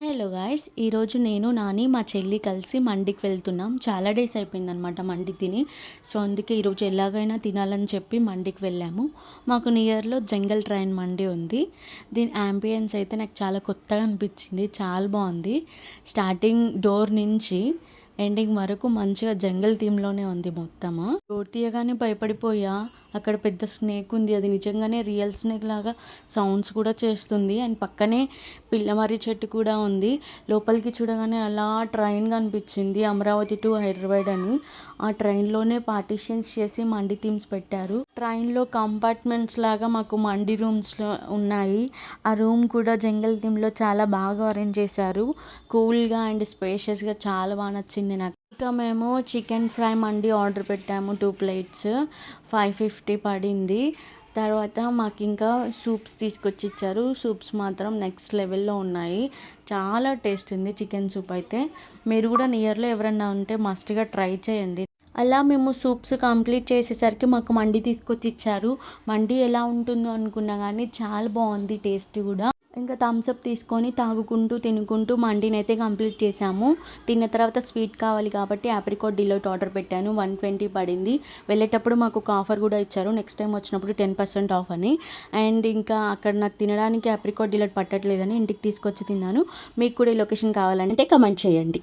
Hello guys, ఈరోజు నేను నాని మా చెల్లి కలిసి మండికి వెళ్తున్నాం. చాలా డేస్ అయిపోయిందనమాట మండి తిని. సో అందుకే ఈరోజు ఎలాగైనా తినాలని చెప్పి మండికి వెళ్ళాము. మాకు నియర్లో జంగల్ ట్రైన్ మండి ఉంది. దీని యాంబియన్స్ అయితే నాకు చాలా కొత్తగా అనిపించింది, చాలా బాగుంది. స్టార్టింగ్ డోర్ నుంచి ఎండింగ్ వరకు మంచిగా జంగల్ థీమ్లోనే ఉంది మొత్తము. డోర్ తీయగానే భయపడిపోయా. అక్కడ పెద్ద స్నేక్ ఉంది, అది నిజంగానే రియల్ స్నేక్ లాగా సౌండ్స్ కూడా చేస్తుంది. అండ్ పక్కనే పిల్లమర్రి చెట్టు కూడా ఉంది. లోపలికి చూడగానే అలా ట్రైన్ కనిపించింది, అమరావతి టు హైదరాబాద్ అని. ఆ ట్రైన్లోనే పార్టీషన్స్ చేసి మండి థీమ్స్ పెట్టారు. ట్రైన్లో కంపార్ట్మెంట్స్ లాగా మాకు మండి రూమ్స్లో ఉన్నాయి. ఆ రూమ్ కూడా జంగల్ థీమ్లో చాలా బాగా అరేంజ్ చేశారు. కూల్గా అండ్ స్పేషియస్గా చాలా బాగా నచ్చింది నాకు. ఇంకా మేము చికెన్ ఫ్రై మండి ఆర్డర్ పెట్టాము, 2 ప్లేట్స్ 550 పడింది. తర్వాత మాకు ఇంకా సూప్స్ తీసుకొచ్చి ఇచ్చారు. సూప్స్ మాత్రం నెక్స్ట్ లెవెల్లో ఉన్నాయి, చాలా టేస్ట్ ఉంది చికెన్ సూప్ అయితే. మీరు కూడా నియర్లో ఎవరన్నా ఉంటే మస్ట్గా ట్రై చేయండి. అలా మేము సూప్స్ కంప్లీట్ చేసేసరికి మాకు మండి తీసుకొచ్చి ఇచ్చారు. మండి ఎలా ఉంటుందో అనుకున్నా కానీ చాలా బాగుంది టేస్ట్ కూడా. ఇంకా థమ్స్అప్ తీసుకొని తాగుకుంటూ తినుకుంటూ మండిని అయితే కంప్లీట్ చేసాము. తిన్న తర్వాత స్వీట్ కావాలి కాబట్టి ఆప్రికాట్ డిలైట్ ఆర్డర్ పెట్టాను, 120 పడింది. వెళ్ళేటప్పుడు మాకు ఒక ఆఫర్ కూడా ఇచ్చారు, నెక్స్ట్ టైం వచ్చినప్పుడు 10% ఆఫ్ అని. అండ్ ఇంకా అక్కడ నాకు తినడానికి ఆప్రికాట్ డిలైట్ పట్టట్లేదని ఇంటికి తీసుకొచ్చి తిన్నాను. మీకు కూడా ఈ లొకేషన్ కావాలంటే కమెంట్ చేయండి.